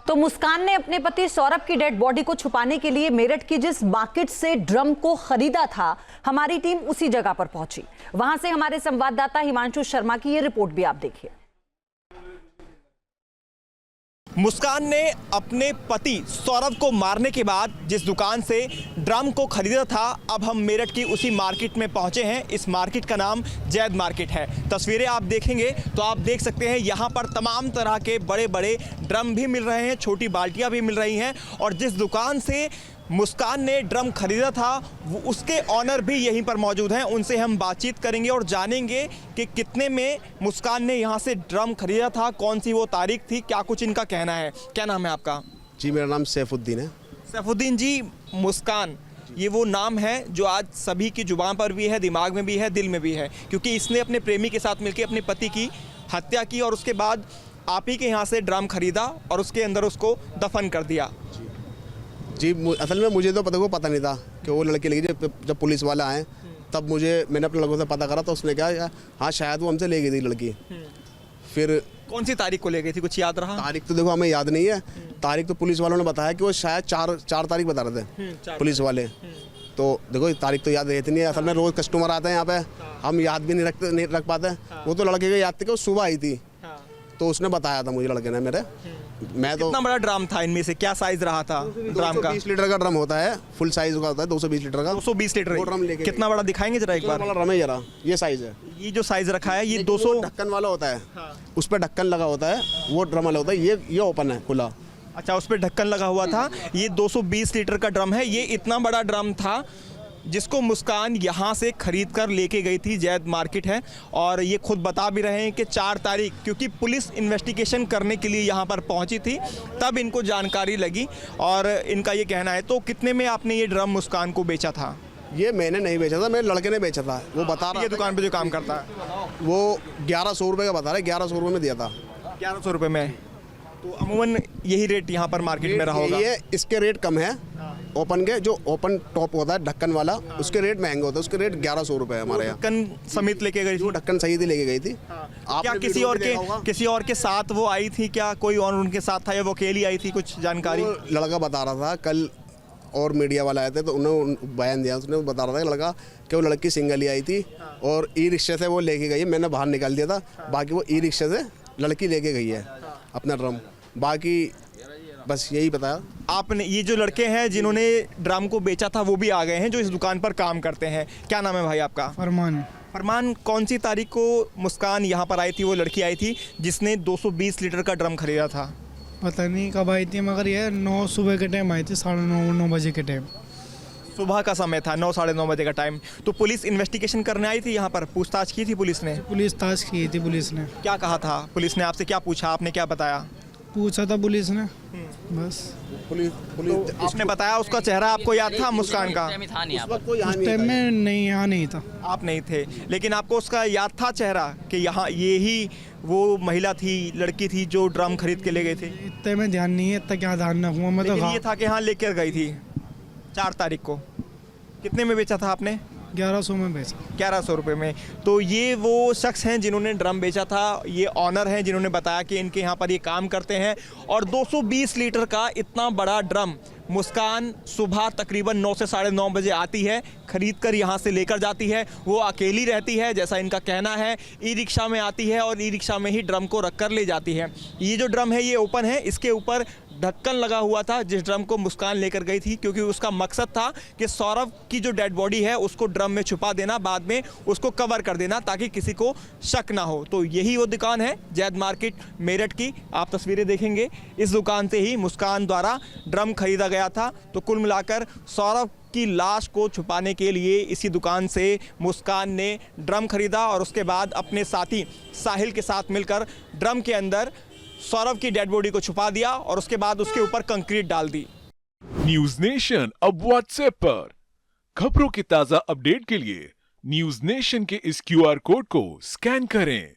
तो मुस्कान ने अपने पति सौरभ की डेड बॉडी को छुपाने के लिए मेरठ की जिस मार्केट से ड्रम को खरीदा था, हमारी टीम उसी जगह पर पहुंची। वहां से हमारे संवाददाता हिमांशु शर्मा की ये रिपोर्ट भी आप देखिए। मुस्कान ने अपने पति सौरभ को मारने के बाद जिस दुकान से ड्रम को खरीदा था, अब हम मेरठ की उसी मार्केट में पहुंचे हैं। इस मार्केट का नाम जैद मार्केट है। तस्वीरें आप देखेंगे तो आप देख सकते हैं यहाँ पर तमाम तरह के बड़े बड़े ड्रम भी मिल रहे हैं, छोटी बाल्टियाँ भी मिल रही हैं। और जिस दुकान से मुस्कान ने ड्रम खरीदा था वो उसके ऑनर भी यहीं पर मौजूद हैं। उनसे हम बातचीत करेंगे और जानेंगे कि कितने में मुस्कान ने यहाँ से ड्रम खरीदा था, कौन सी वो तारीख थी, क्या कुछ इनका कहना है। क्या नाम है आपका? जी मेरा नाम सैफुद्दीन है। सैफुद्दीन जी, मुस्कान ये वो नाम है जो आज सभी की जुबान पर भी है, दिमाग में भी है, दिल में भी है, क्योंकि इसने अपने प्रेमी के साथ मिलकर अपने पति की हत्या की और उसके बाद आप ही के यहाँ से ड्रम खरीदा और उसके अंदर उसको दफन कर दिया। जी असल में मुझे तो पता नहीं था कि वो लड़की लेगी। जब पुलिस वाला आए तब मैंने अपने लड़कों से पता करा तो उसने कहा हाँ शायद वो हमसे ले गई थी लड़की। फिर कौन सी तारीख को ले गई थी, कुछ याद रहा? तारीख तो देखो हमें याद नहीं है। तारीख तो पुलिस वालों ने बताया कि वो शायद चार तारीख बता रहे थे पुलिस वाले। तो देखो तारीख तो याद रहती नहीं है। असल में रोज़ कस्टमर आते हैं यहाँ पे, हम याद भी नहीं रख पाते। वो तो लड़के को याद थी कि वो सुबह आई थी, तो उसने बताया था मुझे लड़के ने मेरे। मैं तो कितना बड़ा ड्रम था इनमें से, क्या साइज रहा था ड्रम का? 220 लीटर का ड्रम होता है, फुल साइज का होता है 220 लीटर का। 220 लीटर ड्रम लेके कितना बड़ा दिखाएंगे जरा एक बार? वाला ड्रम है जरा, ये साइज है। ये जो साइज रखा है ये 200 ढक्कन वाला होता है। उस पर ढक्कन लगा होता है, वो ड्रम वाला होता है। ये ओपन है, खुला। अच्छा, उस पर ढक्कन लगा हुआ था। ये 220 लीटर का ड्रम है। ये इतना बड़ा ड्रम था जिसको मुस्कान यहाँ से खरीद कर लेके गई थी। जैद मार्केट है और ये खुद बता भी रहे हैं कि 4 तारीख, क्योंकि पुलिस इन्वेस्टिगेशन करने के लिए यहाँ पर पहुँची थी, तब इनको जानकारी लगी और इनका ये कहना है। तो कितने में आपने ये ड्रम मुस्कान को बेचा था? ये मैंने नहीं बेचा था, मेरे लड़के ने बेचा था। वो बता रहा ये दुकान पे जो काम करता है वो 1100 रुपये का बता रहा है। 1100 रुपये में दिया था। 1100 रुपये में? तो अमूमन यही रेट यहाँ पर मार्केट में रहा होगा। ये इसके रेट कम है। ओपन के जो ओपन टॉप होता है ढक्कन वाला, उसके रेट महंगे होते हैं। उसके रेट 1100 रुपये है हमारे यहाँ। ढक्कन समेत लेके गई थी? ढक्कन सही थी, लेके गई थी। क्या किसी और के साथ वो आई थी? क्या कोई और उनके साथ था या वो अकेली आई थी? कुछ जानकारी? लड़का बता रहा था कल, और मीडिया वाला आए थे तो उन्होंने बयान दिया। उसने बता रहा था कि लड़का कि वो लड़की सिंगल ही आई थी और ई रिक्शे से वो लेके गई है। मैंने बाहर निकाल दिया था, बाकी वो ई रिक्शे से लड़की लेके गई है अपना ड्रम। बाकी बस यही बताया। आपने ये जो लड़के हैं जिन्होंने ड्रम को बेचा था वो भी आ गए हैं, जो इस दुकान पर काम करते हैं। क्या नाम है भाई आपका? फरमान। फरमान, कौन सी तारीख को मुस्कान यहाँ पर आई थी? वो लड़की आई थी जिसने 220 लीटर का ड्रम खरीदा था। पता नहीं कब आई थी, मगर ये 9 सुबह के टाइम आई थी, 9:30 बजे के टाइम। सुबह का समय था, 9 साढ़े 9 बजे का टाइम। तो पुलिस इन्वेस्टिगेशन करने आई थी यहाँ पर, पूछताछ की थी पुलिस ने? पूछताछ की थी पुलिस ने। क्या कहा था पुलिस ने? आपसे क्या पूछा, आपने क्या बताया? पूछा था पुलिस ने बस। पुलिस तो आपने बताया, उसका चेहरा आपको याद था मुस्कान का? उस टाइम में नहीं, यहाँ नहीं था। आप नहीं थे, लेकिन आपको उसका याद था चेहरा कि यहाँ ये ही वो महिला थी, लड़की थी जो ड्रम खरीद के ले गए थे? इतने में ध्यान नहीं है, इतना क्या ध्यान रखूँगा मैं। तो ये था कि हाँ लेकर गई थी 4 तारीख को। कितने में बेचा था आपने? 1100 में बेचा। 1100 रुपये में। तो ये वो शख्स हैं जिन्होंने ड्रम बेचा था, ये ऑनर हैं जिन्होंने बताया कि इनके यहाँ पर ये काम करते हैं। और 220 लीटर का इतना बड़ा ड्रम मुस्कान सुबह तकरीबन 9 से साढ़े 9 बजे आती है, खरीद कर यहाँ से लेकर जाती है। वो अकेली रहती है जैसा इनका कहना है। ई रिक्शा में आती है और ई रिक्शा में ही ड्रम को रख कर ले जाती है। ये जो ड्रम है ये ओपन है, इसके ऊपर ढक्कन लगा हुआ था जिस ड्रम को मुस्कान लेकर गई थी, क्योंकि उसका मकसद था कि सौरभ की जो डेड बॉडी है उसको ड्रम में छुपा देना, बाद में उसको कवर कर देना ताकि किसी को शक ना हो। तो यही वो दुकान है जैद मार्केट मेरठ की। आप तस्वीरें देखेंगे, इस दुकान से ही मुस्कान द्वारा ड्रम खरीदा गया था। तो कुल मिलाकर सौरभ की लाश को छुपाने के लिए इसी दुकान से मुस्कान ने ड्रम खरीदा और उसके बाद अपने साथी साहिल के साथ मिलकर ड्रम के अंदर सौरभ की डेड बॉडी को छुपा दिया और उसके बाद उसके ऊपर कंक्रीट डाल दी। न्यूज नेशन अब व्हाट्सएप पर खबरों की ताजा अपडेट के लिए न्यूज नेशन के इस QR कोड को स्कैन करें।